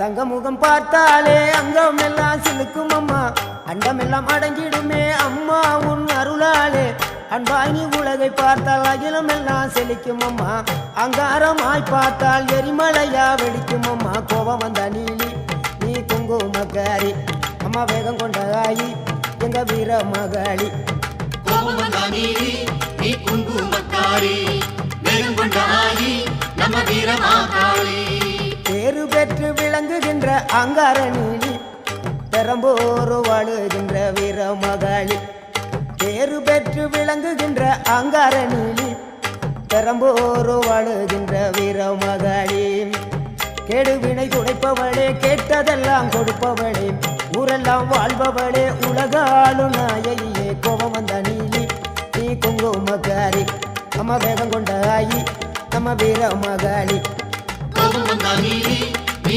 தங்க முகம் பார்த்தாலே அங்கம் எல்லாம் சிலுக்கும் அம்மா அண்டமெல்லாம் அடங்கிடுமே அம்மா உன் அருளாலே அன்பாங்கி உலகை பார்த்தால் அகிலம் எல்லாம் செழிக்கும் அம்மா அங்காரமாய் பார்த்தால் எரிமலையா வெடிக்கும் அம்மா கோபம் வந்த நீலி நீ குங்குமக்காரி அம்மா வேகம் கொண்ட ஆயி எங்க வீர மகாளி கோபம் வந்த நீலி நீ குங்குமக்காரி வேகம் கொண்ட ஆயி நம்ம வீர மகாளி பேரு பெற்று விளங்குகின்ற அங்கார நீலி பெரம்போரு வாழுகின்ற வீர மகாளி பேரு பெற்று விளங்குகின்ற அங்கார நீலி பெரம்போரு வாழுகின்ற வீர மகாளி கேடுவினை துடைப்பவளே கேட்டதெல்லாம் கொடுப்பவளே ஊரெல்லாம் வாழ்பவளே உலகாளு நாயகியே கோபம் வந்த நீலி நீ குங்குமக்காரி அம்மா வேகம் கொண்ட ஆயி நம்ம வீர மகாளி கோபம் வந்த நீலி நீ